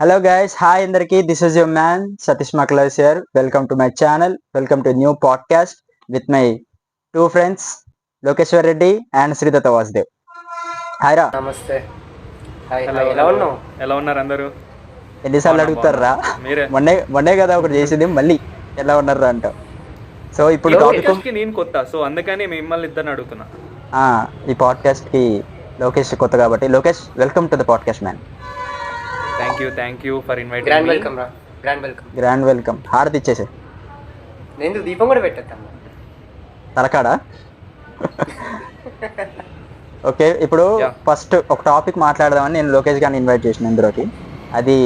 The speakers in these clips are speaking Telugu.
Hello guys, hi అందరికి. This is your man Satish Maklas here. Welcome to my channel. Welcome to a new podcast with my two friends Lokeshwar Reddy and Sridhata Vasudev. Hi రా. నమస్తే. హాయ్ హలో ఎలా ఉన్నావు? ఎలా ఉన్నారు అందరూ? ఎన్నిసార్లు అడుగుతారా? మీరే మొన్నే కదా ఒకటి చేసింది, మళ్ళీ ఎలా ఉన్నారా అంట. సో ఇప్పుడు టాపిక్ కి నేను కొత్త, సో అందుకని మిమ్మల్ని ఇద్దరిని అడుగుతున్నా. ఈ పాడ్కాస్ట్ కి లోకేష్ కొత్త కాబట్టి Lokesh welcome to the podcast man. Thank you for inviting. Grand welcome రా. Grand welcome. హారతి ఇచ్చేసే. నేను దీపం కూడా పెట్టేస్తాను తలకాడా. ఓకే, ఇప్పుడు ఫస్ట్ ఒక టాపిక్ మాట్లాడదామని నేను లోకేష్ గారిని ఇన్వైట్ చేసిన ఇందులోకి. అది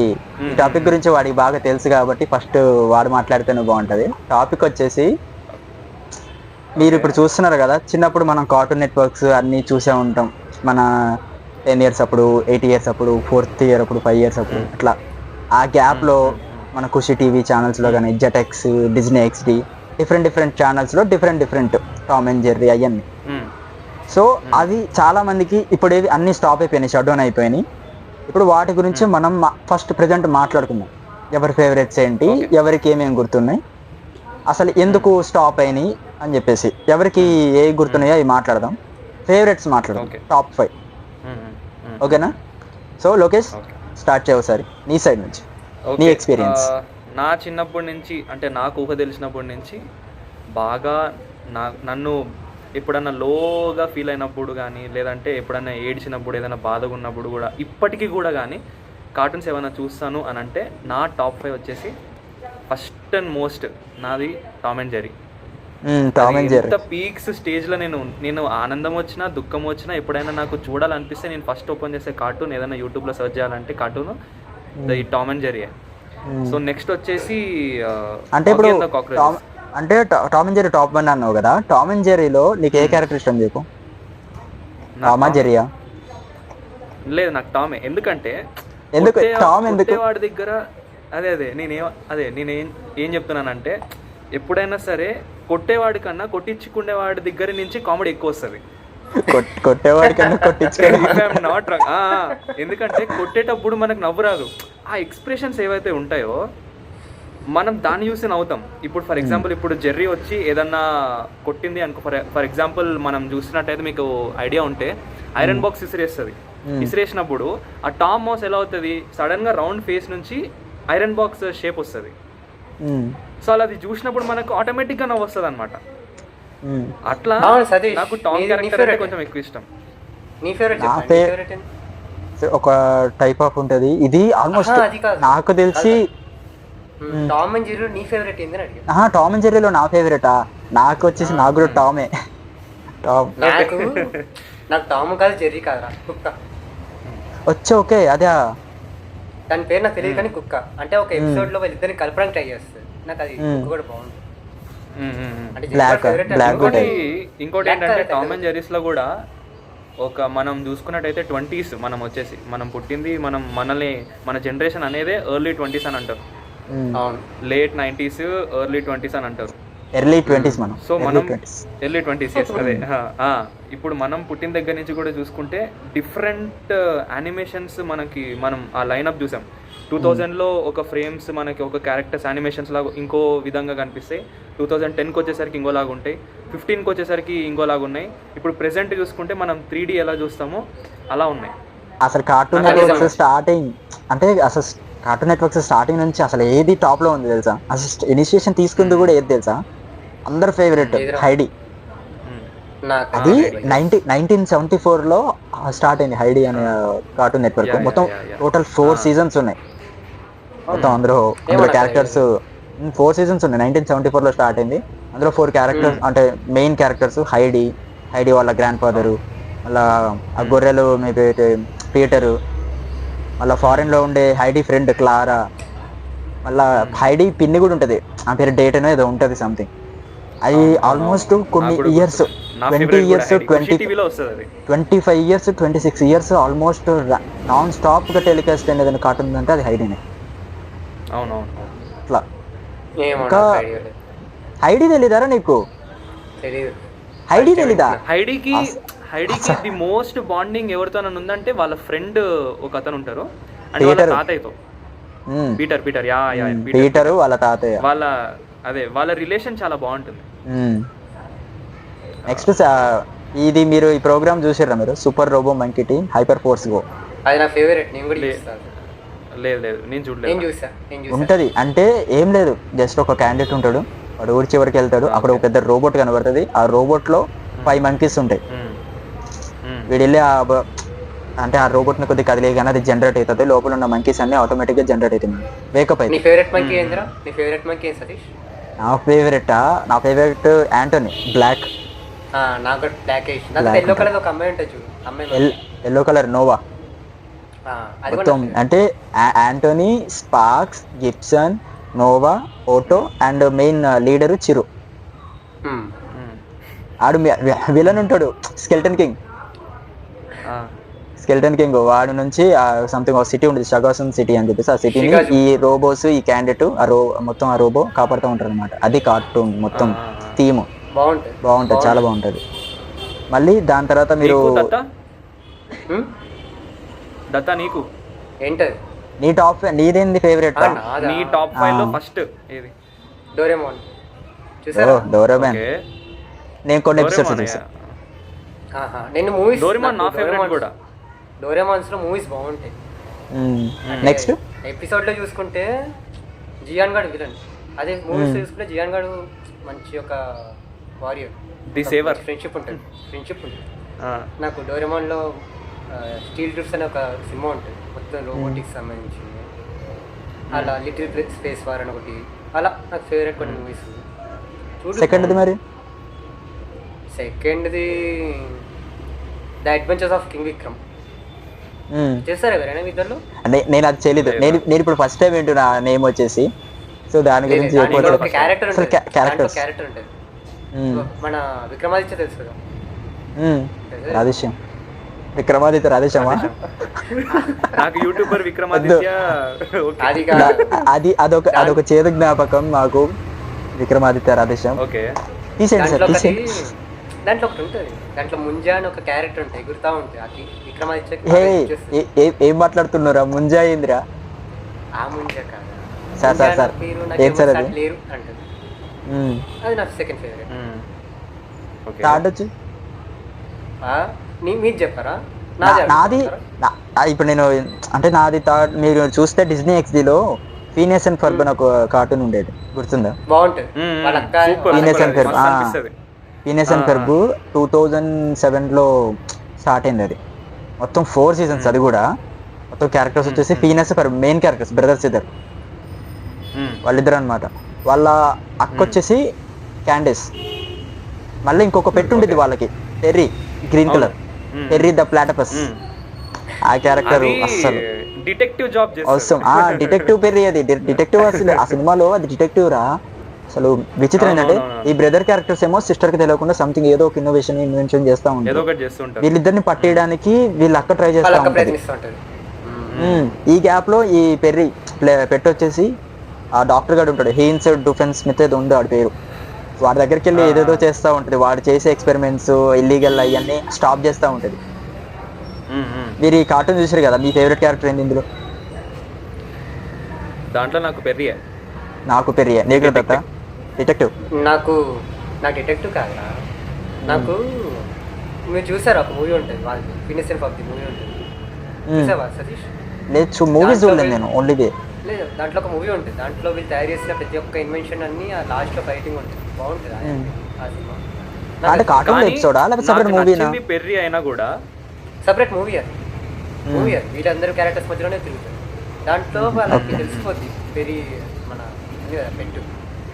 ఈ టాపిక్ గురించి వాడికి బాగా తెలుసు కాబట్టి ఫస్ట్ వాడు మాట్లాడితేనే బాగుంటుంది. టాపిక్ వచ్చేసి, మీరు ఇప్పుడు చూస్తున్నారు కదా, చిన్నప్పుడు మనం కార్టూన్ నెట్వర్క్స్ అన్నీ చూసే ఉంటాం. మన 10 years అప్పుడు, 8 years అప్పుడు, 4th year అప్పుడు, 5 years అప్పుడు, అట్లా ఆ గ్యాప్లో మన ఖుషి టీవీ ఛానల్స్లో కానీ, జెటెక్స్, డిజ్నీ ఎక్స్డి, డిఫరెంట్ ఛానల్స్లో డిఫరెంట్ టామ్ అండ్ జెర్రీ అవన్నీ. సో అది చాలా మందికి ఇప్పుడు ఏవి అన్నీ స్టాప్ అయిపోయినాయి, షట్ డౌన్ అయిపోయినాయి. ఇప్పుడు వాటి గురించి మనం ఫస్ట్ ప్రజెంట్ మాట్లాడుకుందాం. ఎవరి ఫేవరెట్స్ ఏంటి, ఎవరికి ఏమేమి గుర్తున్నాయి, అసలు ఎందుకు స్టాప్ అయినాయి అని చెప్పేసి, ఎవరికి ఏ గుర్తున్నాయో అవి మాట్లాడదాం. ఫేవరెట్స్ మాట్లాడదాం, టాప్ 5. ఓకేనా? సో లోకేష్ స్టార్ట్ చేయవు సార్, నీ సైడ్ నుంచి నీ ఎక్స్పీరియన్స్. నా చిన్నప్పటి నుంచి, అంటే నాకు ఊహ తెలిసినప్పటి నుంచి బాగా నన్ను ఎప్పుడన్నా లోగా ఫీల్ అయినప్పుడు కానీ, లేదంటే ఎప్పుడన్నా ఏడ్చినప్పుడు, ఏదైనా బాధగా ఉన్నప్పుడు కూడా, ఇప్పటికీ కూడా కానీ కార్టూన్స్ ఏమైనా చూస్తాను అని అంటే నా టాప్ 5 వచ్చేసి ఫస్ట్ అండ్ మోస్ట్ నాది టామ్ అండ్ జెర్రీ. ఎంత పీక్స్ స్టేజ్లో నేను ఆనందం వచ్చినా దుఃఖం వచ్చినా ఎప్పుడైనా నాకు చూడాలనిపిస్తే నేను ఫస్ట్ ఓపెన్ చేసే కార్టూన్, ఏదైనా యూట్యూబ్లో సెర్చ్ చేయాలంటే cartoon the Tom and Jerry. So next వచ్చేసి అంటే ఇప్పుడు అంటే టామ్ అండ్ జెర్రీ టాప్ 1 అన్నావు కదా, టామ్ అండ్ జెర్రీలో నీకు ఏ క్యారెక్టర్ ఇష్టం చెప్పు? టామా జెర్రీయా? లేదు, నాకు టామే. ఎందుకంటే వాడి దగ్గర అదే నేనేం చెప్తున్నానంటే, ఎప్పుడైనా సరే కొట్టేవాడి కన్నా కొట్టించుకునేవాడి దగ్గర నుంచి కామెడీ ఎక్కువ వస్తుంది. కొట్టేవాడి కన్నా నాట్ రాంగ్. ఎందుకంటే కొట్టేటప్పుడు మనకు నవ్వు రాదు, ఆ ఎక్స్ప్రెషన్స్ ఏవైతే ఉంటాయో మనం దాన్ని చూసి నవ్వుతాం. ఇప్పుడు ఫర్ ఎగ్జాంపుల్, ఇప్పుడు జెర్రీ వచ్చి ఏదన్నా కొట్టింది అనుకో, ఫర్ ఎగ్జాంపుల్ మనం చూసినట్టయితే మీకు ఐడియా ఉంటే, ఐరన్ బాక్స్ ఇసిరేస్తుంది. ఇసిరేసినప్పుడు ఆ టామ్ మౌస్ ఎలా అవుతుంది, సడన్ గా రౌండ్ ఫేస్ నుంచి ఐరన్ బాక్స్ షేప్ వస్తుంది. సో అలా అది చూసినప్పుడు మనకు ఆటోమేటిక్ గా నవ్వు వస్తుంది అనమాట. అట్లా నాకు టామ్ క్యారెక్టర్ అంటే కొంచెం ఎక్కువ ఇష్టం. ఒక టైప్ ఆఫ్ ఉంటది, ఇది ఆల్మోస్ట్ నాకు తెలిసి. టామ్ అండ్ జెర్రీ నీ ఫేవరెట్ ఏందని అడిగా. టామ్ అండ్ జెర్రీలో నా ఫేవరెటా? నాకు వచ్చేసి నాకు కూడా టామే. నాకు టామ్ కాదు, జెర్రీ కాదురా, కుక్క వచ్చి. ఓకే, అదే దాని పేరు నాకు తెలియదు కానీ కుక్క అంటే ఒక ఎపిసోడ్ లో వాళ్ళిద్దరిని కలపడానికి ట్రై చేస్తుంది. నాకు అది కుక్క కూడా బాగుంది. ఇంకోటి ఏంటంటే, టామ్ అండ్ జెర్రీస్ లో కూడా ఒక మనం చూసుకున్నట్టయితే 20s మనం వచ్చేసి, మనం పుట్టింది మన జనరేషన్ అనేదే ఎర్లీ 20s అని అంటారు, లేట్ 90s ఎర్లీ 20s అని అంటారు. ఎర్లీ 20s మనం. సో మనం ఎర్లీ 20s అదే. ఇప్పుడు మనం పుట్టిన దగ్గర నుంచి కూడా చూసుకుంటే డిఫరెంట్ యానిమేషన్స్ మనం ఆ లైనప్ చూసాం. 2000లో ఒక ఫ్రేమ్స్ మనకి ఒక క్యారెక్టర్స్ యానిమేషన్స్ లాగా ఇంకో విధంగా కనిపిస్తాయి. 2010కి వచ్చేసరికి ఇంకోలాగా ఉంటాయి. 15కి వచ్చేసరికి ఇంకోలాగా ఉన్నాయి. ఇప్పుడు ప్రెసెంట్ చూసుకుంటే మనం 3D ఎలా చూస్తామో అలా ఉన్నాయి. అసలు కార్టూన్ నెట్వర్క్స్ స్టార్టింగ్ నుంచి అసలు ఏది టాప్ లో ఉంది తెలుసా? అసలు ఇనిషియేషన్ తీసుకుంది కూడా ఏది తెలుసా? అందరు ఫేవరెట్ హైడీ. అది 1974లో స్టార్ట్ అయింది హైడీ అనే కార్టూన్ నెట్వర్క్. మొత్తం టోటల్ 4 seasons ఉన్నాయి. మొత్తం అందులో క్యారెక్టర్స్ 4 seasons ఉన్నాయి. 1974లో స్టార్ట్ అయింది. అందులో 4 క్యారెక్టర్స్, అంటే మెయిన్ క్యారెక్టర్స్ హైడీ వాళ్ళ గ్రాండ్ ఫాదరు, మళ్ళా ఆ గొర్రెలు పీటరు, మళ్ళీ ఫారెన్లో ఉండే హైడీ ఫ్రెండ్ క్లారా, మళ్ళీ హైడీ పిన్ని కూడా ఉంటుంది, ఆ పేరు డేట్ ఏదో ఉంటుంది సంథింగ్. అది ఆల్మోస్ట్ కొన్ని years, 20 years, 25 years, 26 years almost non stop గా టెలికాస్ట్ అనేది కార్టూన్ అంటే అది హైడీనే. అట్లా ఇంకా హైడీ తెలీదారా నీకు? హైడీ తెలీదా? హైడీకి ది మోస్ట్ బాండింగ్ ఎవరితో ఉందంటే వాళ్ళ ఫ్రెండ్ ఒక అతను ఉంటారు, అండ్ వాళ్ళ తాతయ్యతో. పీటర్ యా పీటరు వాళ్ళ తాతయ్య. వాళ్ళ రిలేషన్ చాలా బాగుంటుంది. నెక్స్ట్ ఇది మీరు ఈ ప్రోగ్రామ్ చూసారా మీరు, super robo monkey team hyper force go? అది నా ఫేవరెట్. నేను కూడా చూస్తాను. లేదు నేను చూడలేదు. ఉంటది అంటే ఏం లేదు, జస్ట్ ఒక క్యాండిడేట్ ఉంటాడు, వాడు ఊరి చివరికి వెళ్తాడు, అక్కడ ఒక పెద్ద రోబోట్ కనబడుతుంది, ఆ రోబోట్ లో 5 మంకీస్ ఉంటాయి. వీడు వెళ్ళి అంటే ఆ రోబోట్ ని కొద్దిగా కదిలేగానే అది జనరేట్ అవుతుంది, లోపల ఉన్న మంకీస్ అన్ని ఆటోమేటిక్ గా జనరేట్ అవుతుంది, వేకప్ అయితే. నీ ఫేవరెట్ మంకీ ఏంద్రా? నీ ఫేవరెట్ మంకీ ఏం సతీష్? నా ఫేవరెట్ యాంటోనీ, బ్లాక్. నాకు బ్లాక్ ఎల్లో కలర్ ఒక అమ్మాయి ఉంటుంది చూడు, అమ్మాయి ఎల్లో కలర్ నోవా. మొత్తం అంటే Antony, Sparx, Gibson, Nova, Otto and main leader Chiro. ఆడు విలన్ ఉంటాడు స్కెల్టన్ కింగ్. వాడు నుంచి సంథింగ్ ఒక సిటీ ఉంటుంది, షగాసన్ సిటీ అని చెప్పేసి, ఆ సిటీని ఈ రోబోస్, ఈ క్యాండిడేట్ మొత్తం ఆ రోబో కాపాడుతూ ఉంటారు అనమాట. అది కార్టూన్ మొత్తం థీమ్ బాగుంటుంది, చాలా బాగుంటుంది. మళ్ళీ దాని తర్వాత మీరు నీకు ఏంటది నీ టాప్, నీదేంది ఫేవరెట్? నీ టాప్ 5 లో ఫస్ట్ ఏది? డోరేమోన్. డోరేమోన్ నేను కొన్ని ఎపిసోడ్స్ చూసాను. నేను మూవీస్, డోరేమోన్ నా ఫేవరెట్ కూడా. డోరేమోన్స్ లో మూవీస్ బాగుంటాయి. నెక్స్ట్ ఎపిసోడ్ లో చూసుకుంటే జియాన్ గాడు విలన్, అదే మూవీస్ చూసుకుంటే జియాన్ గాడు మంచి ఒక వారియర్, ది సేవర్. ఫ్రెండ్షిప్ ఉంటుంది. నాకు డోరేమోన్ లో స్టీల్ డ్రిఫ్ట్స్ అనే ఒక సినిమా ఉంటుంది, మొత్తం రోబోటిక్స్ సంబంధించింది. అలా లిటిల్ స్పేస్ వార్ అని ఒకటి, అలా నాకు ఫేవరెట్ కొన్ని మూవీస్. సెకండ్ది the adventures of king Vikram. చేస్తారా ఎవరైనా ఇద్దరు? నేను అది చేయలేదు, నేను ఇప్పుడు ఫస్ట్ టైం వింటున్నా నేమ్ వచ్చేసి. సో దాని గురించి క్యారెక్టర్ ఉంటుంది మన విక్రమాదిత్య, తెలుసు కదా? రాధేశ్యామా? నాకు యూట్యూబర్ విక్రమాదిత్య. అదొక చేదు జ్ఞాపకం మాకు, విక్రమాదిత్య రాధేశ్యామ్. దాంట్లో ఒకటి ఉంటుంది, దాంట్లో ముంజా అని ఒక క్యారెక్టర్ ఉంటుంది, ఎగురుతా ఉంటుంది. అది విక్రమాదిత్య. ఏం మాట్లాడుతున్నారా? ముంజా ఏందిరా? ఆ ముంజా కాదు సార్ లేరు అంటుంది. అది నాకు సెకండ్ ఫేవరెట్. థర్డ్ వచ్చి మీరు చెప్పారా? నాది ఇప్పుడు నేను అంటే నాది థర్డ్. మీరు చూస్తే డిజ్నీ XD లో ఫీనియస్ అండ్ ఫెర్బ్ అని ఒక కార్టూన్ ఉండేది, గుర్తుందా? బాగుంటుంది. ఫీనియస్ అండ్ ఫెర్బ్ 2007 లో స్టార్ట్ అయింది. అది మొత్తం 4 సీజన్స్. అది కూడా మొత్తం క్యారెక్టర్స్ వచ్చేసి ఫీనియస్ ఫెర్బ్ మెయిన్ క్యారెక్టర్స్, బ్రదర్స్ ఇద్దరు, వాళ్ళిద్దరు అనమాట. వాళ్ళ అక్క వచ్చేసి క్యాండిస్. మళ్ళీ ఇంకొక పెట్టి ఉండేది వాళ్ళకి, terry, green colour, terry the ప్లాటపస్. ఆ క్యారెక్టర్ అస్సలు డిటెక్టివ్ జాబ్ అవసరం. డిటెక్టివ్ పెర్రీ, అది డిటెక్టివ్. అసలు ఆ సినిమాలో అది డిటెక్టివ్ రా. అసలు విచిత్రం ఏంటంటే ఈ బ్రదర్ క్యారెక్టర్స్ ఏమో సిస్టర్ కి తెలియకుండా సంథింగ్ ఏదో ఒక ఇన్వెన్షన్ చేస్తా ఉంటారు. వీళ్ళిద్దరిని పట్టేయడానికి వీళ్ళు అక్క ట్రై చేస్తా ఉంటారు. ఈ గ్యాప్ లో ఈ పెర్రీ పెట్టి వచ్చేసి ఆ డాక్టర్ గారు ఉంటాడు, హెయిన్స్ డూఫెన్ స్మిత్ ఏదో ఉంది వాడి పేరు. వాడి దగ్గరికి వెళ్ళి ఏదేదో చేస్తూ ఉంటుంది, వాడు చేసే ఎక్స్పెరిమెంట్స్ ఇల్లీగల్ అవన్నీ స్టాప్ చేస్తూ ఉంటుంది. మీరు ఈ కార్టూన్ చూసారు కదా, మీ ఫేవరెట్ క్యారెక్టర్ ఏంది ఇందులో? దాంట్లో నాకు పెర్రీ. నీకు డిటెక్టివ్. నాకు డిటెక్టివ్ కాదా, నాకు మీరు చూసారు ఒక మూవీ ఉంటుంది, ఫినిష్ అండ్ ఫర్బ్ మూవీ ఉంటుంది, చూసావా సతీష్? లేదు, మూవీస్ చూడలేదు నేను, ఓన్లీ లేదు. దాంట్లో ఒక మూవీ ఉంటుంది, దాంట్లో వీళ్ళు తయారు చేసిన ప్రతి ఒక్క ఇన్వెన్షన్ అన్ని ఆ లాస్ట్ లో ఫైటింగ్ ఉంటుంది, బాగుంటుంది ఆ సినిమా. అంటే కార్టూన్ ఎపిసోడా లేకపోతే సెపరేట్ మూవీనా? పెర్రీ అయినా కూడా సెపరేట్ మూవీ అది. వీళ్ళందరూ క్యారెక్టర్స్ మధ్యలోనే తిరుగుతారు. దాంట్లో వాళ్ళకి తెలిసిపోద్ది పెర్రీ మన పెట్టు,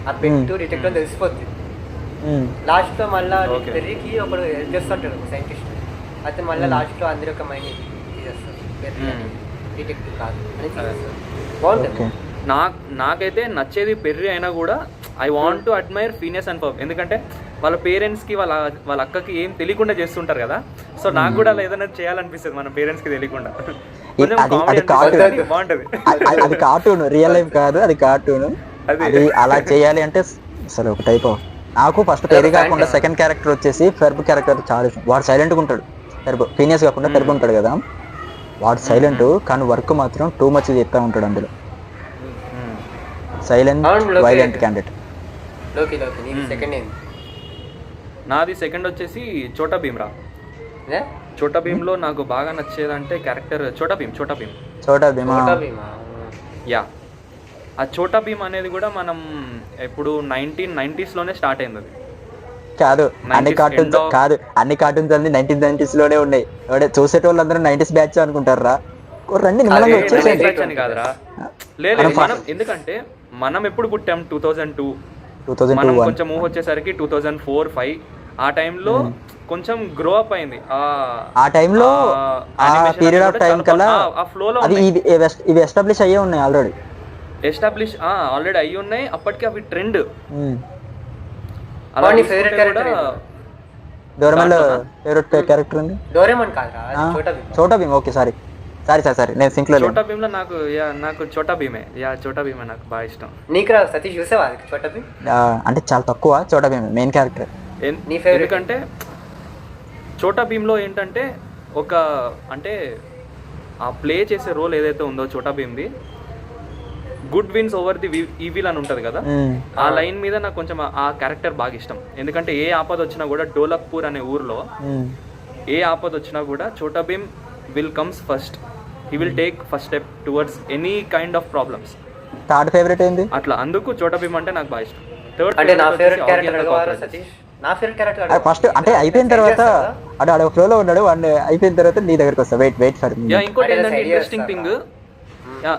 ఆ పెట్టు డిటెక్టివ్ తెలిసిపోద్ది. లాస్ట్ లో మళ్ళా పెర్రీకి ఒకడు హెల్ప్ చేస్తుంటాడు, ఒక సైంటిస్ట్. అయితే మళ్ళీ లాస్ట్ లో అందరి ఒక మైండ్ తీసేస్తారు, పెర్రీ డిటెక్టివ్ కాదు అని తీసేస్తారు. బాగుంటుంది. నాకైతే నచ్చేది పెర్రీ అయినా కూడా I want to admire Phineas and Ferb. ఎందుకంటే వాళ్ళ పేరెంట్స్కి వాళ్ళ అక్కకి ఏం తెలియకుండా చేస్తుంటారు కదా. సో నాకు కూడా అలా ఏదైనా చేయాలనిపిస్తుంది మన పేరెంట్స్కి తెలియకుండా. బాగుంటుంది. అది కార్టూన్, రియల్ లైఫ్ కాదు, అది కార్టూన్. అది అలా చేయాలి అంటే అసలు ఒక టైప్ ఆఫ్. నాకు ఫస్ట్ పెర్రీ కాకుండా సెకండ్ క్యారెక్టర్ వచ్చేసి ఫెర్బ్ క్యారెక్టర్ చాలా ఇష్టం. వాడు సైలెంట్గా ఉంటాడు, ఫెర్బ్. ఫీనియస్ కాకుండా ఫెర్బ్ ఉంటాడు కదా, వాడు సైలెంట్ కానీ వర్క్ మాత్రం టూ మచ్ చేస్తూ ఉంటాడు అందులో. సైలెంట్ అవును, లోకే. Violent candidate. లోకి నీకు సెకండ్ ఏంది? నాది సెకండ్ వచ్చేసి చోటా భీమ్రా. ఏ? చోటా భీమ్లో నాకు బాగా నచ్చేదంటే క్యారెక్టర్ చోటా భీమ్. చోటా భీమా. చోటా భీమా. యా, ఆ చోటా భీమ్ అనేది కూడా మనం ఇప్పుడు 1990s స్టార్ట్ అయింది అది. కాదు, అన్ని 90s కార్టూన్స్ end of- కాదు, అన్ని కార్టూన్స్ అన్ని 1990s లోనే ఉన్నాయి. చూసేటోళ్ళందరూ 90s బ్యాచ్ అనుకుంటారా? రండి నిమ్మలంగా అదే, వచ్చేసేయండి. అదే. అని కాదురా, లేదు మనం ఎందుకంటే మనం ఎప్పుడు పుట్టాం 2002, 2002 మనం 1. కొంచెం ఊహ వచ్చేసరికి 2004-5 ఆ టైంలో కొంచెం గ్రో అప్ అయింది. ఆ టైంలో ఆ animation పీరియడ్ అనేది ఆఫ్ కూడా టైం చాలా కల్లా ఆ ఫ్లోలో అది ఇవి ఎస్టాబ్లిష్ అయ్యే ఉన్నాయి ఆల్రెడీ. ఎస్టాబ్లిష్ ఆల్రెడీ అయ్యి ఉన్నాయి. అప్పటికి అవి ట్రెండ్. నీ ఫేవరెట్ క్యారెక్టర్ డోరేమాన్ లో ఫేవరెట్ క్యారెక్టర్ ఉంది డోరేమాన్ కాదురా, అది చోటా భీమా. చోటా భీమ్. ఓకే, సారీ నేను సింక్ లో లేను. చోటా భీమ్ లో నాకు చోటా భీమే. చోటా భీమే నాకు బాగా ఇష్టం. నీకు రా సతీష్, చూసావా అది చోటా భీమ్? అంటే చాలా తక్కువ చోటా భీమ్ మెయిన్ క్యారెక్టర్. నీ favorite? ఎందుకంటే చోటా భీమ్లో ఏంటంటే అంటే ఆ ప్లే చేసే రోల్ ఏదైతే ఉందో చోటా భీమ్ది, good wins over the evil అని ఉంటుంది కదా, ఆ లైన్ మీద నాకు కొంచెం ఆ క్యారెక్టర్ బాగా ఇష్టం. ఎందుకంటే ఏ ఆపద వచ్చినా కూడా డోలక్పూర్ అనే ఊర్లో ఏ ఆపద వచ్చినా కూడా Chhota Bheem will comes first. He will take first step towards any kind of problems. Third favourite ఏంది? అట్లా అందుకు చోటా భీమ్ అంటే నాకు బాగా ఇష్టం. థర్డ్ అంటే నా ఫేవరెట్ క్యారెక్టర్ అడగవారా సతీష్? నా ఫేవరెట్ క్యారెక్టర్ ఫస్ట్ అంటే అయిపోయిన తర్వాత ఆడ ఫ్లోలో ఉన్నాడు, వాడిని అయిపోయిన తర్వాత నీ దగ్గరకు వస్తా. Wait for me. ఇంకోటి అంటే ఏంటంటే ideas ఇంట్రెస్టింగ్ థింగ్, రా.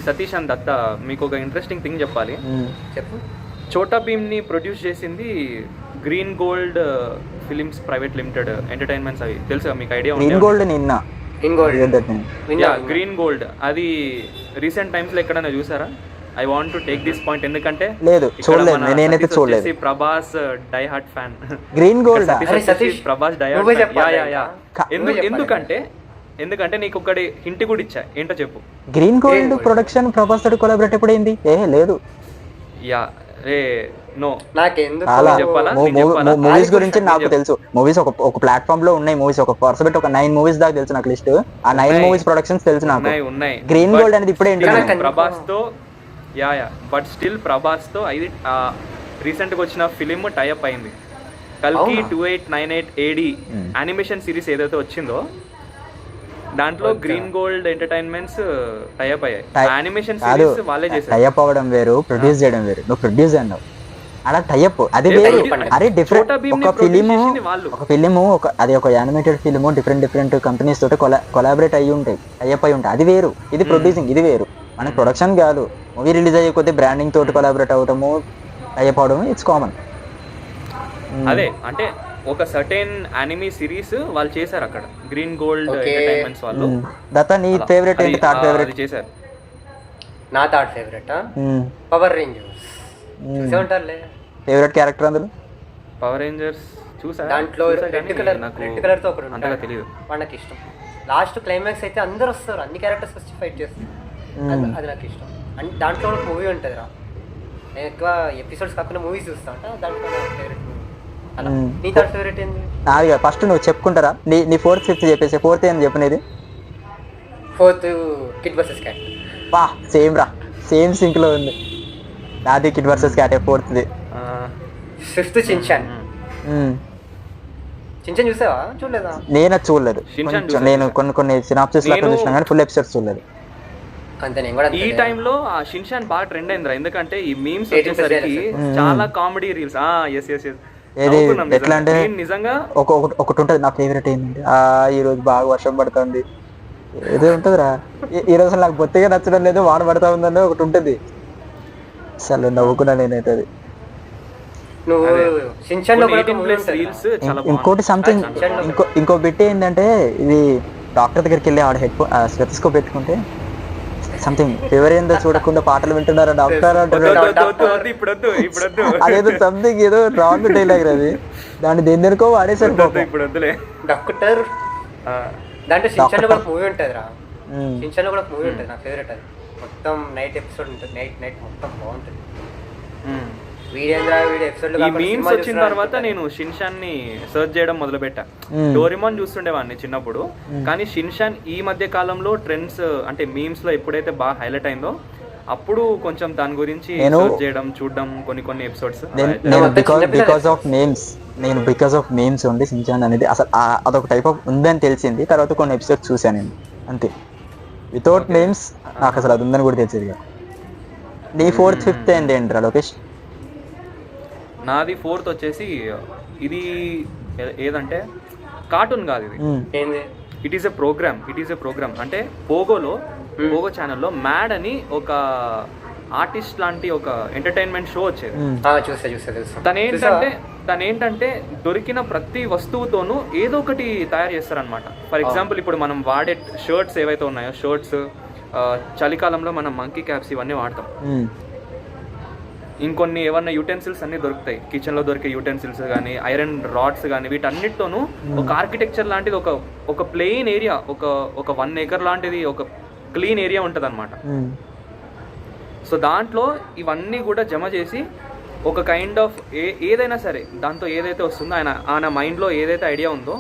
సతీష్ అండ్ దత్త, మీకు ఒక ఇంట్రెస్టింగ్ థింగ్ చెప్పాలి. చెప్పు. చోటా భీమ్ ని ప్రొడ్యూస్ చేసింది Green Gold Films private limited entertainments. అవి తెలుసా మీకు? ఐడియా గ్రీన్ గోల్డ్ నిన్న గ్రీన్ గోల్డ్ అది రీసెంట్ టైమ్స్ లో ఎక్కడైనా చూసారా? I want to take this point, ఎందుకంటే లేదు చూడలేదు, నేనైతే చూడలేదు. Prabhas die hard fan. Green Gold Satish, Prabhas die నువ్వే హార్ట్ చెప్పాలి. ఎందుకంటే నీకు ఒకటి హింట్ కూడా ఇచ్చా, ఏంటో చెప్పు. గ్రీన్ గోల్డ్ ప్రొడక్షన్ ప్రభాస్ తోటి కొలాబరేట్ ఎప్పుడైంది? లేదు. యా రే నో, నాకెందుకు చాలా చెప్పాలా? మూవీస్ గురించి నాకు తెలుసు. మూవీస్ ఒక ప్లాట్ఫామ్ లో ఉన్నాయి మూవీస్, ఒక పర్సబెట్ ఒక 9 మూవీస్ దాకా తెలుసు నాకు లిస్ట్. ఆ 9 మూవీస్ ప్రొడక్షన్స్ తెలుసు నాకు. ఉన్నాయి. గ్రీన్ గోల్డ్ అనేది ఇప్పుడే ఏంటి? ప్రభాస్ తో బట్ స్టిల్ ప్రభాస్ తో ఇది రీసెంట్ గా వచ్చిన ఫిలిం టైఅప్ అయింది. కల్కి 2898 AD యానిమేషన్ సిరీస్ ఏదైతే వచ్చిందో దాంట్లో గ్రీన్ గోల్డ్ ఎంటర్టైన్మెంట్స్ టైఅప్ అయ్యాయి. యానిమేషన్ సిరీస్ వాళ్ళే చేశారు. టైఅప్ అవ్వడం వేరు, ప్రొడ్యూస్ చేయడం వేరు. నువ్వు ప్రొడ్యూస్ అన్నావు, అలా టైఅప్ అది వేరు. అరే డిఫరెంట్ ఒక ఫిలిము అది ఒక యానిమేటెడ్ ఫిలిము డిఫరెంట్ కంపెనీస్ తోటి కొలాబరేట్ అయ్యి ఉంటాయి, టైఅప్ అయి ఉంటాయి. అది వేరు, ఇది ప్రొడ్యూసింగ్, ఇది వేరు. మనకి ప్రొడక్షన్ కాదు. మూవీ రిలీజ్ అయ్యే కొద్ది బ్రాండింగ్ తోటి కొలాబరేట్ అవడము, టైఅప్ అవడం ఇట్స్ కామన్. అదే అంటే ఒక సర్టెన్ యానిమీ సిరీస్ వాళ్ళు చేశారు అక్కడ, గ్రీన్ గోల్డ్ ఎంటర్టైన్మెంట్స్ వాళ్ళు. దత్తా నీ ఫేవరెట్ ఏంటి? థర్డ్ ఫేవరెట్ చేశారు. నా థర్డ్ ఫేవరెట్ పవర్ రేంజర్స్. చూసే ఉంటారులే. ఫేవరెట్ క్యారెక్టర్ అందులో? పవర్ రేంజర్స్ చూసా. దాంట్లో రెడ్ కలర్ తో ఒకడు అంతగా తెలియదు. నాకు ఇష్టం. లాస్ట్ క్లైమాక్స్ అయితే అందరు వస్తారు, అన్ని క్యారెక్టర్స్ వచ్చి ఫైట్ చేస్తారు. అది నాకు ఇష్టం. అండ్ దాంట్లో ఒక మూవీ ఉంటుంది రా, నేను ఎక్కువ ఎపిసోడ్స్ కాకుండా మూవీస్ చూస్తా ఉంటా. దాంట్లో నా ఫేవరెట్ మూవీ. అలా నీ థర్డ్ ఫేవరెట్ ఏంది? నాది ఫస్ట్ నువ్వు చెప్పుకుంటారా? నీ ఫోర్త్ ఫిఫ్త్ చెప్పేసి. ఫోర్త్ ఏంది చెప్పనేది? Fourth kid versus cat. వా సేమ్ రా, సేమ్ సింక్ లో ఉంది. నాది కిడ్ వర్సెస్ క్యాట్ ఫోర్త్ది. Fifth Shinchan. షిన్చాన్ చూసావా? చూడలేదా? నేను చూడలేదు. నేను కొన్ని సినాప్సిస్ లాగా చూసినా కానీ ఫుల్ ఎపిసోడ్స్ చూడలేదు. అంతే, నేను కూడా ఈ టైంలో ఆ షిన్చాన్ బాగా ట్రెండ్ అయిందిరా, ఎందుకంటే ఈ మీమ్స్ వచ్చేసరికి చాలా కామెడీ రీల్స్. ఏది ఎట్లా అంటే నిజంగా ఒకటి ఉంటుంది నా ఫేవరెట్ ఏంటంటే, ఈ రోజు బాగా వర్షం పడుతుంది ఏదో ఉంటుందిరా, ఈ రోజు నాకు బొత్తిగా నచ్చడం లేదు వాన పడతా ఉందని ఒకటి ఉంటుంది. అసలు నవ్వుకున్నా నేనైతే. అది ఇంకోటి సంథింగ్, ఇంకో బిట్ ఏంటంటే, ఇది డాక్టర్ దగ్గరికి వెళ్ళి ఆడ హెడ్ స్టెథోస్కోప్ పెట్టుకుంటే సంథింగ్ ఫీవర్ ఏందో చూడకుండా పాటలు వింటున్నారా డాక్టర్ అంటారు. అదేదో సంథింగ్ ఏదో రాంగ్ డైలాగ్ అది, దాన్ని దేనికో వాడేసారు డాక్టర్. దాంట్లో షిన్చాన్ కూడా మూవీ ఉంటుంది రా, షిన్చాన్ కూడా మూవీ ఉంటుంది నా ఫేవరెట్. అది మొత్తం నైట్ ఎపిసోడ్ ఉంటుంది, నైట్ మొత్తం బాగుంటుంది. ఈ మీమ్స్ వచ్చిన తర్వాత నేను షిన్చాన్ ని సర్చ్ చేయడం మొదలు పెట్టా. డోరేమాన్ చూస్తుండేవాడిని చిన్నప్పుడు, కానీ షిన్చాన్ ఈ మధ్య కాలంలో ట్రెండ్స్ అంటే మీమ్స్ లో ఎప్పుడైతే బాగా హైలైట్ అయిందో అప్పుడు కొంచెం దాని గురించి search చేయడం చూడడం కొన్ని ఎపిసోడ్స్. నేను బికాస్ ఆఫ్ నేమ్స్ ఉంది సించాన్ అనేది అసలు అదొక టైప్ ఆఫ్ ఉందని తెలిసింది. తర్వాత కొన్ని ఎపిసోడ్స్ చూసాను నేను అంతే. వితౌట్ నేమ్స్ నాకు అసలు అది ఉందని కూడా తెలిసేది కాదు. నీ 4th 5th ఏంటరా లోకేష్? నాది 4th వచ్చేసి ఇది ఏదంటే కార్టూన్ కాదు ఇది. ఇట్ ఈస్ ఎ ప్రోగ్రామ్ అంటే పోగో ఛానల్లో మ్యాడ్ అని ఒక ఆర్టిస్ట్ లాంటి ఒక ఎంటర్టైన్మెంట్ షో వచ్చేది. తను ఏంటంటే దొరికిన ప్రతి వస్తువుతోనూ ఏదో ఒకటి తయారు చేస్తారనమాట. ఫర్ ఎగ్జాంపుల్ ఇప్పుడు మనం వాడే షర్ట్స్ ఏవైతే ఉన్నాయో, షర్ట్స్ చలికాలంలో మనం మంకీ క్యాప్స్ ఇవన్నీ వాడతాం. ఇంకొన్ని ఏమన్నా యూటెన్సిల్స్ అన్నీ దొరుకుతాయి, కిచెన్లో దొరికే యూటెన్సిల్స్ కానీ ఐరన్ రాడ్స్ కానీ, వీటన్నిటితోనూ ఒక ఆర్కిటెక్చర్ లాంటిది ఒక ప్లెయిన్ ఏరియా, ఒక 1 acre లాంటిది ఒక క్లీన్ ఏరియా ఉంటుంది అనమాట. సో దాంట్లో ఇవన్నీ కూడా జమ చేసి ఒక కైండ్ ఆఫ్ ఏదైనా సరే దాంతో ఏదైతే వస్తుందో ఆయన మైండ్లో ఏదైతే ఐడియా ఉందో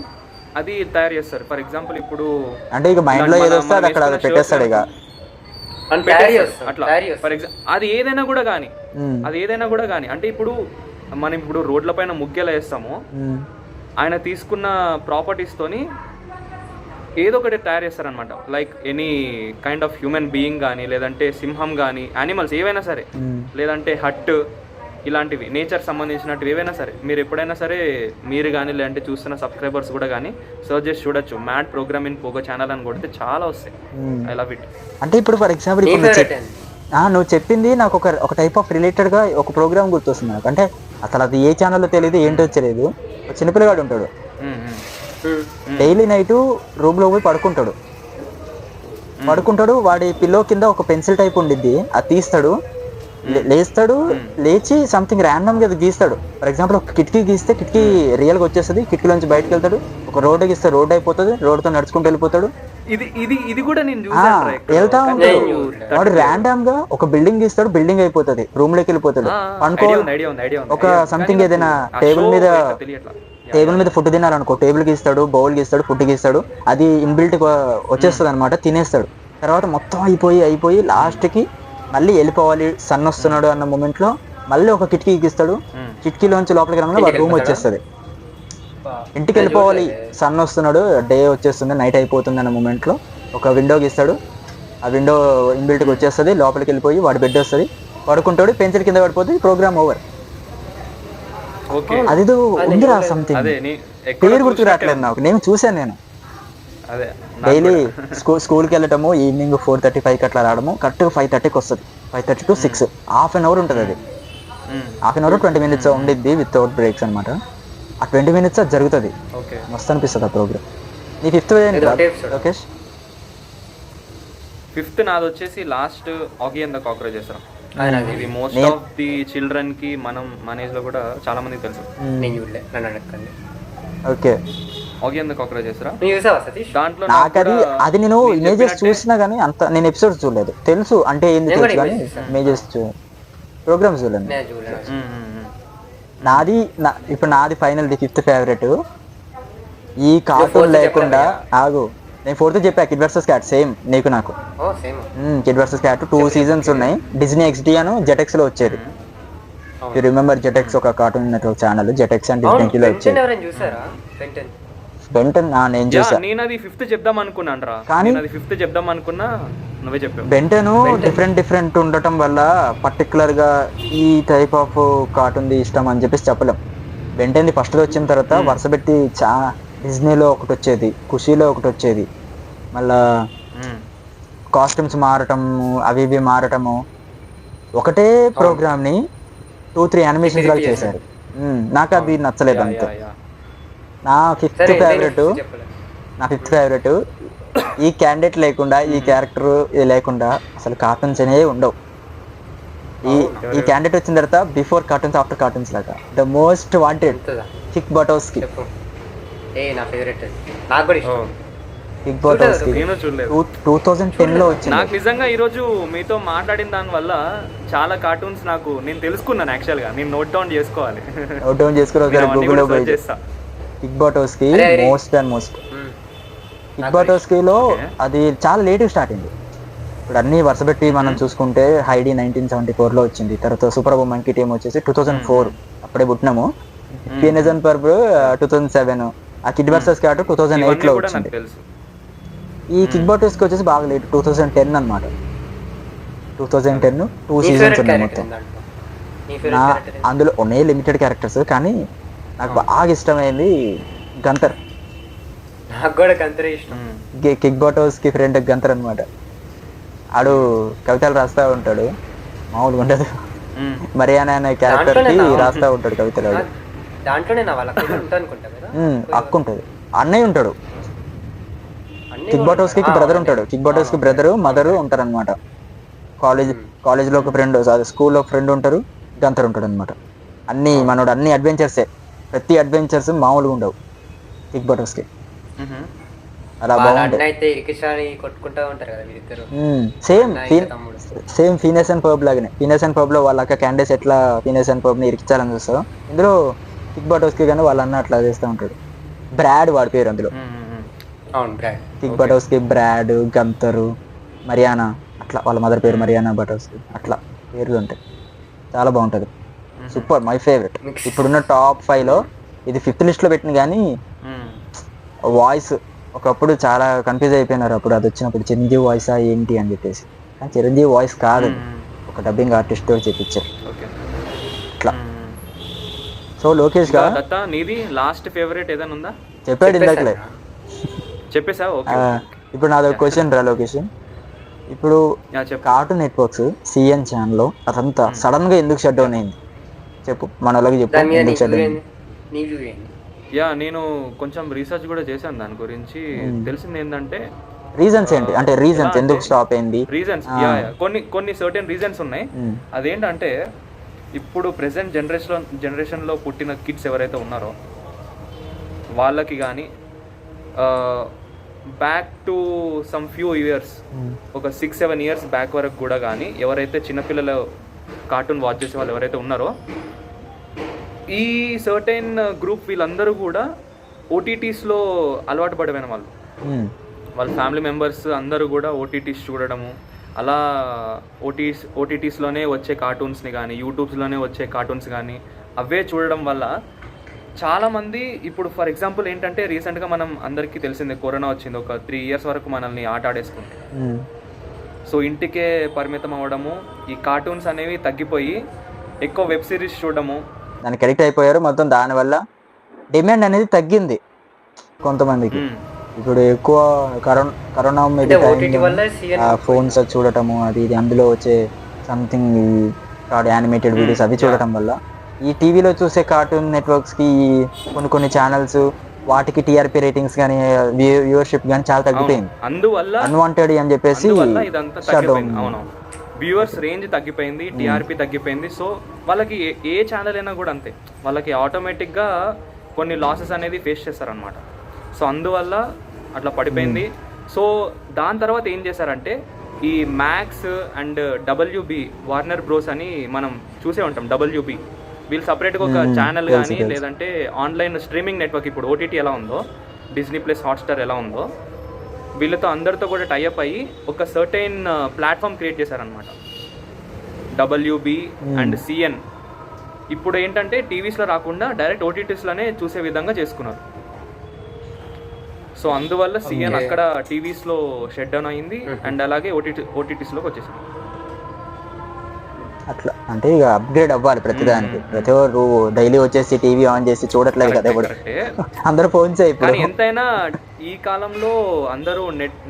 అది తయారు చేస్తారు. ఫర్ ఎగ్జాంపుల్ ఇప్పుడు అంటే ఇక మైండ్లో ఏదో వస్తే అది అక్కడ పెట్టేస్తాడు ఇక అట్లా. ఫర్ ఎగ్జాంపుల్ అది ఏదైనా కూడా కానీ అంటే మనం ఇప్పుడు రోడ్ల పైన ముగ్గెలా వేస్తామో ఆయన తీసుకున్న ప్రాపర్టీస్తోని ఏదో ఒకటి తయారు చేస్తారనమాట. Like any kind of human being కానీ, లేదంటే సింహం కానీ, యానిమల్స్ ఏవైనా సరే, లేదంటే హట్, ఇలాంటివి నేచర్ సంబంధించినట్టు ఏవైనా సరే మీరు ఎప్పుడైనా సరే మీరు కానీ లేదంటే చూస్తున్న సబ్స్క్రైబర్స్ కూడా కానీ సర్చ్ చేసి చూడొచ్చు. Mad program in Pogo channel అని కొడితే చాలా వస్తాయి. I love it. అంటే ఇప్పుడు ఫర్ ఎగ్జాంపుల్ నువ్వు చెప్పింది నాకు ఒక టైప్ ఆఫ్ రిలేటెడ్గా ఒక ప్రోగ్రామ్ గుర్తొస్తుంది నాకు. అంటే అసలు అది ఏ ఛానల్లో తెలియదు, ఏంటో తెలియదు. చిన్నపిల్లగాడు ఉంటాడు, డైలీ నైట్ రూమ్లో పోయి పడుకుంటాడు. వాడి పిల్లో కింద ఒక పెన్సిల్ టైప్ ఉండిద్ది, అది తీస్తాడు, లేచి సంథింగ్ ర్యాండమ్ గా గీస్తాడు. ఫర్ ఎగ్జాంపుల్ ఒక కిటికీ గీస్తే కిటికీ రియల్ గా వచ్చేస్తుంది, కిటికీలోంచి బయటకు వెళ్తాడు. ఒక రోడ్డు గీస్తే రోడ్ అయిపోతుంది, రోడ్డుతో నడుచుకుంటూ వెళ్ళిపోతాడు. వెళ్తా ఉంటాడు వాడు. ర్యాండమ్ గా ఒక బిల్డింగ్ గీస్తాడు, బిల్డింగ్ అయిపోతుంది, రూమ్ లోకి వెళ్ళిపోతాడు. ఒక సంథింగ్ ఏదైనా టేబుల్ మీద ఫుడ్ తినాలనుకో, టేబుల్ గీస్తాడు, బౌల్ గీస్తాడు, ఫుడ్ గీస్తాడు, అది ఇన్బిల్ట్ వచ్చేస్తుంది అనమాట, తినేస్తాడు. తర్వాత మొత్తం అయిపోయి లాస్ట్ కి మళ్ళీ వెళ్ళిపోవాలి, సన్ వస్తున్నాడు అన్న మూమెంట్ లో మళ్ళీ ఒక కిటికీ గీస్తాడు, కిటికీలోంచి లోపలికి రాగానే వాడు రూమ్ వచ్చేస్తుంది. ఇంటికి వెళ్ళిపోవాలి, సన్ వస్తున్నాడు, డే వచ్చేస్తుంది, నైట్ అయిపోతుంది అన్న మూమెంట్ లో ఒక విండో గీస్తాడు, ఆ విండో ఇన్బిల్ట్కి వచ్చేస్తుంది, లోపలికి వెళ్ళిపోయి వాడి బెడ్ వస్తుంది, పడుకుంటాడు, పెన్సిల్ కింద పడిపోతుంది, ప్రోగ్రామ్ ఓవర్. అది ఉందిరా సంథింగ్, పేరు గుర్తు రావట్లేదు నాకు, నేను చూసాను. డైలీ స్కూల్కి వెళ్ళటము, ఈవినింగ్ 4:35కి అట్లా రావడము, కరెక్ట్గా 5:30కి వస్తుంది, 5:30 to 6 హాఫ్ అన్ అవర్ ఉంటుంది. అది హాఫ్ అన్ అవర్ 20 minutes ఉండిద్ది వితౌట్ బ్రేక్స్ అనమాట. ఆ 20 minutes అది జరుగుతుంది, మస్తు అనిపిస్తుంది ఆ ప్రోగ్రామ్. నీ 5th లోకేష్? 5th నాది వచ్చేసి లాస్ట్ ఆగి అండ్ ద కాక్రోచెస్. ఇది మోస్ట్ ఆఫ్ ది చిల్డ్రన్ కి మన ఏజ్ లో కూడా చాలా మందికి తెలుసు. ఓకే, ఆగి అండ్ ద కాక్రోచెస్ రా. దాంట్లో నాకు అది నేను ఇమేజెస్ చూసినా కానీ అంత నేను ఎపిసోడ్స్ చూడలేదు, తెలుసు అంటే ఏంది తెలుసు కానీ ఇమేజెస్ ప్రోగ్రామ్స్ చూడలేదు. నాది ఫైనల్ ది 5th ఫేవరెట్. ఈ కార్టూన్ లేకుండా ఆగు, నేను 4th చెప్పా, కిడ్ వర్సెస్ క్యాట్. సేమ్ నీకు నాకు. కిడ్ వర్సెస్ క్యాట్ 2 seasons ఉన్నాయి. డిజ్నీ XD అను జెటెక్స్ లో వచ్చేది. You remember Jetix? ఒక cartoon network channel Jetix and Disney లో వచ్చేది. బెంటన్ నేను చూసా. నేను అది 5th చెప్దాం అనుకున్నాను రా, కానీ అది 5th చెప్దాం అనుకున్నా, నువ్వే చెప్పావు. బెంటన్ డిఫరెంట్ ఉండటం వల్ల పర్టికులర్ గా ఈ టైప్ ఆఫ్ కార్టూన్ ఇష్టం అని చెప్పేసి చెప్పలేం. బెంటన్ ఫస్ట్ వచ్చిన తర్వాత వరుస పెట్టి డిజ్నీలో ఒకటి వచ్చేది, ఖుషీలో ఒకటి వచ్చేది, మళ్ళా కాస్ట్యూమ్స్ మారటము, అవి ఇవి మారటము, ఒకటే ప్రోగ్రామ్ ని 2-3 యానిమేషన్స్ లాగా చేశారు. నాకు అది నచ్చలేదు అంతే. నా 5th ఫేవరెట్ ఈ క్యాండిడేట్ లేకుండా, ఈ క్యారెక్టర్ లేకుండా అసలు కార్టూన్స్ అనేవి ఉండవు. ఈ క్యాండిడేట్ వచ్చిన తర్వాత బిఫోర్ కార్టూన్స్, ఆఫ్టర్ కార్టూన్స్ లాగా the most wanted Kick Buttowski. Kick Buttowski 2010 లో వచ్చింది. నాకు నిజంగా ఈరోజు మీతో మాట్లాడిన దాని వల్ల చాలా కార్టూన్స్ నేను తెలుసుకున్నాను. యాక్చువల్గా నేను నోట్ డౌన్ చేసుకోవాలి. గూగుల్లో పోయి కిక్ బటోస్కి మోస్ట్ కిక్ బటోస్కి లో అది చాలా లేట్ స్టార్ట్ అయింది. ఇప్పుడు అన్ని వరుస పెట్టి మనం చూసుకుంటే హైడీ 1974 లో వచ్చింది, తర్వాత సూపర్ మంకీ టీమ్ వచ్చేసి 2004, అప్పుడే పుట్టినాము. ఫినెజన్ పర్బ్ 2007, ఆ కిడ్ వర్సెస్ క్యాట్ 2008 లో కూడా వచ్చింది. నాకు తెలుసు. ఈ కిక్ బాటర్స్కి వచ్చేసి బాగా లేట్, 2010 అనమాట. 2010 2 నీ సీజన్స్ ఫేవరెట్ ఉన్నాయి క్యారెక్టర్ మొత్తం. దాంట్లో? నీ నా ఫేవరెట్ క్యారెక్టర్ అందులో ఉన్నాయి లిమిటెడ్ క్యారెక్టర్స్, కానీ నాకు బాగా ఇష్టమైంది గంతర్. నాకు కూడా గంతరే ఇష్టం. కిక్ బాటర్స్ కి ఫ్రెండ్ గంతర్ అనమాట. ఆడు కవితలు రాస్తా ఉంటాడు, మామూలుగా ఉండదు. మరియానా అనే క్యారెక్టర్ కి రాస్తా ఉంటాడు కవితలు. ఆడు దాంట్లోనే నా వాళ్ళ ఉంటా అనుకుంటా కదా. అక్కు ఉంటుంది, అన్నయ్య ఉంటాడు. అన్నీ కిక్ కూడా బాటర్స్ కి ఉంటాయి. బ్రదర్ ఉంటాడు. కిక్ బాటర్స్ కి బ్రదర్ మదర్ ఉంటారు అనమాట. కాలేజ్ లో ఒక ఫ్రెండ్, స్కూల్లో ఒక ఫ్రెండ్ ఉంటారు, గంతర్ ఉంటాడు అనమాట. అన్ని మనోడు అన్ని అడ్వెంచర్సే, ప్రతి అడ్వెంచర్స్ మామూలుగా ఉండవు కిక్ బాటర్స్ కి. అలా వాళ్ళ బాగుంటాయి. అన్న అయితే ఇరికిషాని కొట్టుకుంటా ఉంటారు కదా వీరిద్దరు. సేమ్ అన్న ఇంకా తమ్ముడు. సేమ్ ఫీనెస్ అండ్ పర్బ్ లాగానే. ఫీనెస్ అండ్ పర్బ్ లో వాళ్ళ అక్క క్యాండేస్ ఎట్లా ఫీనెస్ అండ్ పర్బ్ ని ఇరికించాలని చూస్తావు, ఇందులో కిక్ బాటర్స్ కి కానీ వాళ్ళ అన్న అట్లా చేస్తూ ఉంటాడు. బ్రాడ్ వాడి పేరు అందులో. అవును బ్రాడ్. కిక్ బాటర్స్ కి బ్రాడ్, గంతరు, మరియానా, అట్లా వాళ్ళ మదర్ పేరు మరియానా బటర్స్, అట్లా పేర్లు ఉంటాయి. చాలా బాగుంటది, సూపర్, మై ఫేవరెట్. ఇప్పుడున్న టాప్ 5 లో ఇది 5th లిస్ట్ లో పెట్టిన. కానీ వాయిస్ ఒకప్పుడు చాలా కన్ఫ్యూజ్ అయిపోయినారు అప్పుడు అది వచ్చినప్పుడు, చిరంజీవి వాయిసా ఏంటి అని చెప్పేసి. కానీ చిరంజీవి వాయిస్ కాదు, ఒక డబ్బింగ్ ఆర్టిస్ట్ తో చెప్పించారు అట్లా. సో లోకేష్ గా దత్తా, నీది లాస్ట్ ఫేవరెట్ ఏదైనా ఉందా? చెప్పాడు ఇందాకలే. చెప్పేసా? ఓకే. ఇప్పుడు నాది ఒక క్వశ్చన్ రా లోకేష్. ఇప్పుడు కార్టూన్ నెట్వర్క్స్ సిఎన్ ఛానల్ అదంతా సడన్ గా ఎందుకు షట్ డౌన్ అయింది చెప్పు, మన వాళ్ళకి చెప్పు, దాని మీద ఎందుకు షట్ డౌన్ అయింది? నీ వ్యూ ఏంటి? నేను కొంచెం రీసెర్చ్ కూడా చేశాను దాని గురించి. తెలిసింది ఏంటంటే రీజన్స్ ఏంటి అంటే, రీజన్స్ ఎందుకు స్టాప్ అయింది? రీజన్స్ కొన్ని సర్టెన్ రీజన్స్ ఉన్నాయి. అదేంటంటే ఇప్పుడు ప్రెసెంట్ జనరేషన్లో పుట్టిన కిడ్స్ ఎవరైతే ఉన్నారో వాళ్ళకి కానీ back to some few years, ఒక 6-7 ఇయర్స్ బ్యాక్ వరకు కూడా కానీ ఎవరైతే చిన్నపిల్లలు కార్టూన్ వాచ్ చేసే వాళ్ళు ఎవరైతే ఉన్నారో ఈ సర్టెన్ గ్రూప్ వీళ్ళందరూ కూడా ఓటీటీస్లో అలవాటు పడిపోయిన వాళ్ళు. వాళ్ళ ఫ్యామిలీ మెంబర్స్ అందరూ కూడా ఓటీటీస్ చూడడము, అలా ఓటీటీస్లోనే వచ్చే కార్టూన్స్ని కానీ యూట్యూబ్స్లోనే వచ్చే కార్టూన్స్ కానీ అవే చూడడం వల్ల చాలామంది ఇప్పుడు ఫర్ ఎగ్జాంపుల్ ఏంటంటే రీసెంట్గా మనం అందరికీ తెలిసిందే కరోనా వచ్చింది, ఒక 3 ఇయర్స్ వరకు మనల్ని ఆట ఆడేసుకుంటే. సో ఇంటికే పరిమితం అవ్వడము, ఈ కార్టూన్స్ అనేవి తగ్గిపోయి ఎక్కువ వెబ్ సిరీస్ చూడడము, దానికి అడిక్ట్ అయిపోయారు మొత్తం. దానివల్ల డిమాండ్ అనేది తగ్గింది కొంతమందికి. ఇప్పుడు ఎక్కువ కరోనా ఫోన్స్ చూడటము, అది ఇది అందులో వచ్చే సంథింగ్ యానిమేటెడ్ వీడియోస్ అవి చూడటం వల్ల ఈ టీవీలో చూసే కార్టూన్ నెట్వర్క్స్ కి కొన్ని ఛానల్స్ వాటికి టీఆర్పీ రేటింగ్స్ కానీ వ్యూవర్షిప్ కానీ చాలా తగ్గిపోయింది. అందువల్ల అన్వాంటెడ్ అని చెప్పేసి షట్ డౌన్. వ్యూవర్స్ రేంజ్ తగ్గిపోయింది, టీఆర్పీ తగ్గిపోయింది. సో వాళ్ళకి ఏ ఛానల్ అయినా కూడా అంతే, వాళ్ళకి ఆటోమేటిక్గా కొన్ని లాసెస్ అనేది ఫేస్ చేస్తారనమాట. సో అందువల్ల అట్లా పడిపోయింది. సో దాని తర్వాత ఏం చేశారంటే ఈ max and WB Warner bros అని మనం చూసే ఉంటాం. WB వీళ్ళు సపరేట్గా ఒక ఛానల్ కానీ లేదంటే ఆన్లైన్ స్ట్రీమింగ్ నెట్వర్క్, ఇప్పుడు ఓటీటీ ఎలా ఉందో, డిజ్నీ ప్లస్ హాట్స్టార్ ఎలా ఉందో, వీళ్ళతో అందరితో కూడా టైఅప్ అయ్యి ఒక సర్టైన్ ప్లాట్ఫామ్ క్రియేట్ చేశారనమాట, WB అండ్ CN. ఇప్పుడు ఏంటంటే టీవీస్లో రాకుండా డైరెక్ట్ ఓటీటీస్లోనే చూసే విధంగా చేసుకున్నారు. సో అందువల్ల CN అక్కడ టీవీస్లో షట్ డౌన్ అయింది అండ్ అలాగే ఓటీటీస్లోకి వచ్చేసింది. అట్లా అంటే ఇక అప్గ్రేడ్ అవ్వాలి ప్రతిదానికి. ప్రతి ఒక్కరు డైలీ వచ్చేసి టీవీ ఆన్ చేసి చూడట్లేదు కదా, ఇప్పుడు అందరూ ఫోన్స్ అయిపోయి. ఎంతైనా ఈ కాలంలో అందరూ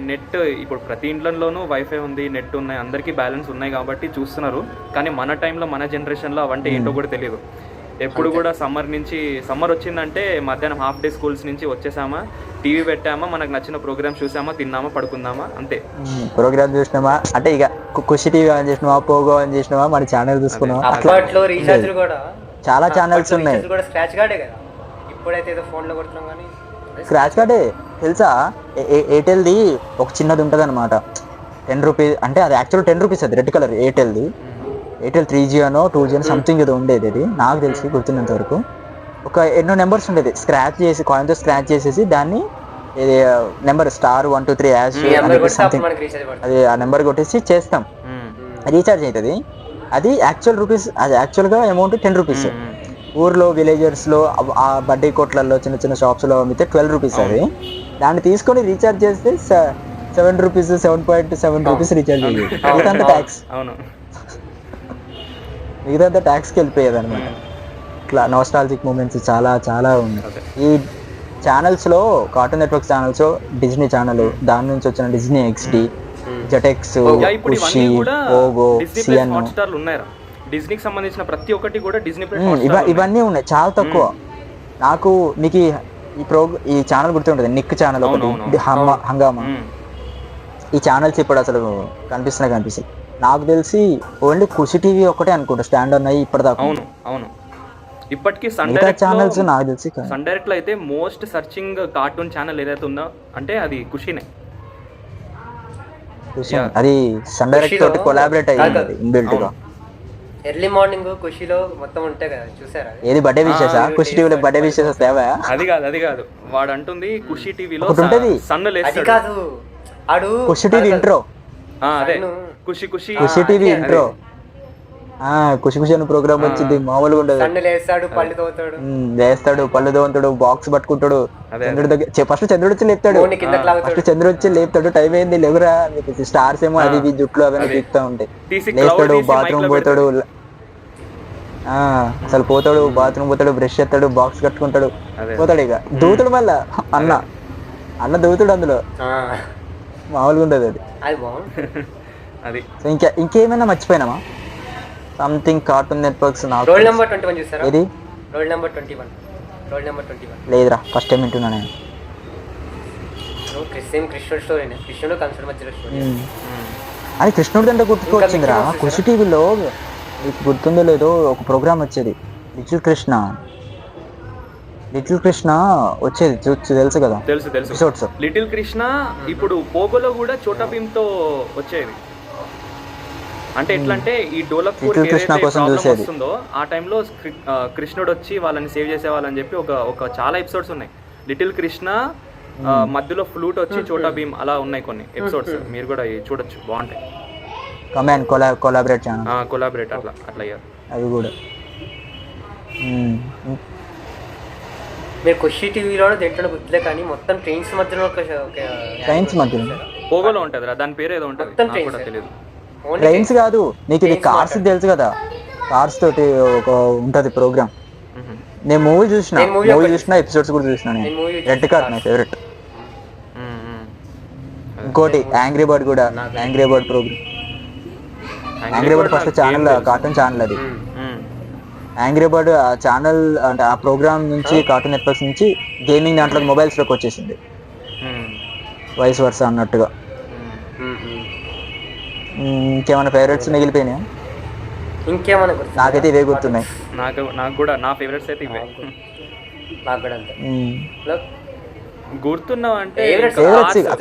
నెట్ ఇప్పుడు ప్రతి ఇంట్లోనూ వైఫై ఉంది, నెట్ ఉన్నాయి, అందరికీ బ్యాలెన్స్ ఉన్నాయి కాబట్టి చూస్తున్నారు. కానీ మన టైంలో మన జనరేషన్లో అవంటే ఏంటో కూడా తెలియదు. ఎప్పుడు కూడా సమ్మర్ వచ్చిందంటే మధ్యాహ్నం హాఫ్ డే స్కూల్స్ నుంచి వచ్చేసామా, టీవీ పెట్టామా, మనకు నచ్చిన ప్రోగ్రామ్ చూసామా, తిన్నామా, పడుకుందామా, అంతే. ప్రోగ్రామ్ చూసినామా అంటే ఇక ఖుషి టీవీ ఆన్ చేసినామా, పోగో ఆన్ చేసినామా, మన ఛానల్ చూసుకున్నామా. అప్పట్లో రీఛార్జ్ కూడా చాలా ఛానల్స్ ఉన్నాయి. స్క్రాచ్ కార్డే కదా, ఇప్పుడైతే ఏదో ఫోన్లో కొడుతున్నాం. కానీ స్క్రాచ్ కార్డే తెలుసా, ఎయిర్టెల్ది ఒక చిన్నది ఉంటుంది అనమాట, 10 రూపీస్. అంటే అది యాక్చువల్ 10 రూపీస్, అది రెడ్ కలర్ ఎయిర్టెల్ది. ఎయిర్టెల్ 3G అనో 2G అనో సంథింగ్ ఏదో ఉండేది. అది నాకు తెలిసి గుర్తున్నంత వరకు ఒక ఎన్నో నెంబర్స్ ఉండేది. స్క్రాచ్ చేసి కాయిన్తో స్క్రాచ్ చేసేసి దాన్ని ఇది నెంబర్ స్టార్ 123 యాష్ ఈ నెంబర్ కొడితే అప్పుడు సంథింగ్, మనకి రీఛార్జ్ పడుతుంది. అది ఆ నెంబర్ కొట్టేసి చేస్తాం, రీఛార్జ్ అవుతుంది. అది యాక్చువల్ రూపీస్, అది యాక్చువల్గా అమౌంట్ 10 రూపీస్. ఊర్లో విలేజర్స్లో ఆ బడ్డీ కొట్లలో చిన్న చిన్న షాప్స్లో అమ్మితే 12 రూపీస్. అది దాన్ని తీసుకొని రీఛార్జ్ చేస్తే 7 రూపీస్, 7.7 రూపీస్ రీఛార్జ్ అయ్యేది. మిగతా ట్యాక్స్, మిగతా ట్యాక్స్కి వెళ్ళిపోయేది అనమాట. ఇట్లా నాస్టాలజిక్ మూమెంట్స్ చాలా చాలా ఉన్నాయి. ఈ ఛానల్స్లో cartoon network channels, Disney channel, దాని నుంచి వచ్చిన డిజ్నీ XD, జెటెక్స్, ఖుషి, పోగో, సిఎన్, డిజ్నీకి సంబంధించిన ప్రతి ఒక్కటి కూడా డిజ్నీ ఇవన్నీ ఉన్నాయి. చాలా తక్కువ. నాకు మీకు ఈ ఛానల్ గుర్తుంటుంది, నిక్ ఛానల్ ఒకటి, హంగామా. ఈ ఛానల్స్ ఇప్పుడు అసలు కనిపిస్తాయి. నాకు తెలిసి ఓన్లీ ఖుషి టీవీ ఒకటే అనుకుంటా స్టాండ్ ఉన్నాయి ఇప్పటిదాకా. అవును ఇప్పటికీ ఛానల్స్ నాకు తెలిసి సన్ డైరెక్ట్ లో అయితే మోస్ట్ సర్చింగ్ కార్టూన్ ఛానల్ ఏదైతే ఉందో అంటే అది ఖుషినే. అది సన్ డైరెక్ట్ తోటి కొలాబరేట్ అయ్యింది ఇన్బిల్ట్ గా. ఎర్లీ మార్నింగ్ ఖుషిలో మొత్తం ఉంటాయి కదా, చూసారా? ఏది బర్త్డే విషెస్? ఖుషి టీవీలో బర్త్డే విషెస్ వస్తాయా? అది కాదు వాడు అంటుంది ఖుషి టీవీలో సన్ అది కాదు, ఆడు ఖుషి టీవీ ఇంట్రో, అదే ఖుషి టీవీ ఇంట్రో, ఖుషి అని ప్రోగ్రామ్ వచ్చింది, మామూలుగా ఉండదు. లేస్తాడు, పళ్ళు తోతాడు, లేస్తాడు, పళ్ళు తోతాడు, బాక్స్ పట్టుకుంటాడు, చంద్రుడి దగ్గర ఫస్ట్ చంద్రుడు వచ్చి లేపుతాడు, టైం అయింది లేవురా, స్టార్స్ ఏమో అది జుట్లు అవన్నీ తీస్తా ఉంటాయి. లేస్తాడు, బాత్రూమ్ పోతాడు, అసలు పోతాడు, బాత్రూమ్ పోతాడు, బ్రష్ చేస్తాడు, బాక్స్ కట్టుకుంటాడు, పోతాడు. ఇక దూతుడు మళ్ళా అన్న దూతుడు అందులో, మామూలుగా ఉండదు అది. ఇంకేమైనా మర్చిపోయినామా? Something cartoon networks. Roll number 21 చూసారా? ఏది రోల్ నెంబర్ 21? లేదురా, ఫస్ట్ టైం వింటున్నా నేను. సేమ్ కృష్ణుడు స్టోరీనే, కృష్ణుడు కంసుడు మధ్యలో స్టోరీ. అది కృష్ణుడి అంటే గుర్తుకొచ్చిందిరా. ఖుషి టీవీలో మీకు గుర్తుందో లేదో ఒక ప్రోగ్రామ్ వచ్చేది, లిటిల్ కృష్ణ వచ్చేది, తెలుసు కదా? తెలుసు ఎపిసోడ్స్ లిటిల్ కృష్ణ. ఇప్పుడు పోగోలో కూడా చోటా భీమ్ తో వచ్చేది. అంటే ఎట్లా అంటే ఈ డోలక్పూర్ వస్తుందో ఆ టైంలో కృష్ణుడు వచ్చి వాళ్ళని సేవ్ చేసేవాళ్ళని చెప్పి ఒక చాలా ఎపిసోడ్స్ ఉన్నాయి. లిటిల్ కృష్ణ మధ్యలో ఫ్లూట్ వచ్చి చోటా భీమ్ అలా ఉన్నాయి కొన్ని ఎపిసోడ్స్, మీరు కూడా చూడొచ్చు, బాగుంటాయి. కొలాబరేట్ అట్లా అయ్యారు అవి కూడా. మీరు ఖుషి టీవీలో దేంట్లో గుర్తులే కానీ మొత్తం ట్రైన్స్ మధ్యలో పోగోలో ఉంటుంది, దాని పేరు ఏదో ఉంటుంది, నాకు కూడా తెలియదు. ట్రైన్స్ కాదు, నీకు ఇది కార్స్ తెలుసు కదా, కార్స్ తోటి ఒక ఉంటది ప్రోగ్రామ్. నేను మూవీ చూసిన ఎపిసోడ్స్ కూడా చూసిన. నేను రెడ్ కార్ నా ఫేవరెట్. ఇంకోటి యాంగ్రీ బర్డ్ కూడా, Angry Bird program. Angry Bird first channel, Cartoon channel అది. యాంగ్రీ బర్డ్ ఆ ఛానల్ అంటే ఆ ప్రోగ్రామ్ నుంచి, కార్టూన్ నెట్వర్క్స్ నుంచి గేమింగ్ దాంట్లో మొబైల్స్ లోకి వచ్చేసింది, వైస్ వర్స అన్నట్టుగా. ఇంకేమైనా ఫేవరెట్స్ మిగిలిపోయినాయా? ఇంకేమైనా నాకైతే ఇవే గుర్తున్నాయి. నాకు కూడా నా ఫేవరెట్స్ అయితే ఇవే. నాకు కూడా అంతే. గుర్తున్నావు అంటే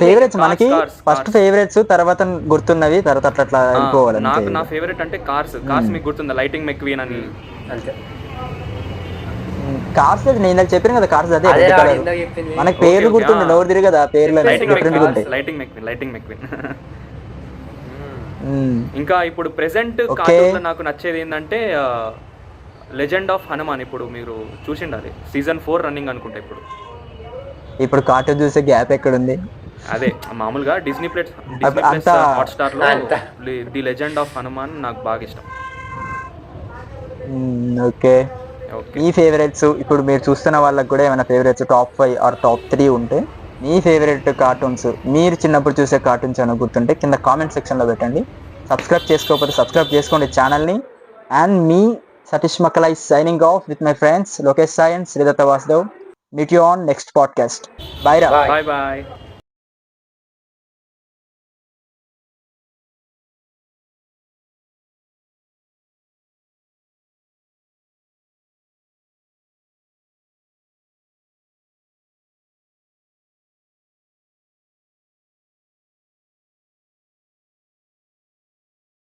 ఫేవరెట్స్ మనకి ఫస్ట్ ఫేవరెట్స్, తర్వాత గుర్తున్నవి, తర్వాత అట్లా వెళ్ళిపోవాలి. నా ఫేవరెట్ అంటే కార్స్ మీకు గుర్తుందా? లైటింగ్ మెక్వీన్ అని. అంతే. కార్స్ నేను చెప్పాను కదా, కార్స్ అదే మనకి పేర్లు గుర్తుండే, నోరు తిరిగి కదా పేర్లు లైటింగ్ మెక్వీన్. ఇంకా ఇప్పుడు ప్రెసెంట్ కార్టూన్ నాకు నచ్చేది ఏంటంటే లెజెండ్ ఆఫ్ హనుమాన్. ఇప్పుడు మీరు చూసిండాలి, సీజన్ 4 రన్నింగ్ అనుకుంటా. ఇప్పుడు కార్టూన్ చూసే గ్యాప్ ఎక్కడ ఉంది? అదే మామూలుగా డిస్నీ ప్లస్ హాట్‌స్టార్ లో ది లెజెండ్ ఆఫ్ హనుమాన్ నాకు బాగా ఇష్టం. ఓకే, మీ ఫేవరెట్స్ ఇప్పుడు మీరు చూస్తున్న వాళ్ళకి కూడా ఏమైనా ఫేవరెట్స్ టాప్ 5 ఆర్ టాప్ 3 ఉంటే, మీ ఫేవరెట్ కార్టూన్స్, మీరు చిన్నప్పుడు చూసే కార్టూన్స్ ఏమైనా గుర్తుంటే కింద కామెంట్ సెక్షన్లో పెట్టండి. సబ్స్క్రైబ్ చేసుకోకపోతే సబ్స్క్రైబ్ చేసుకోండి ఛానల్ని. అండ్ మీ Satish Makkala is signing off with my friends Lokesh Sai and Sridhar Vasdev. Meet you on next podcast. Bye. Bye.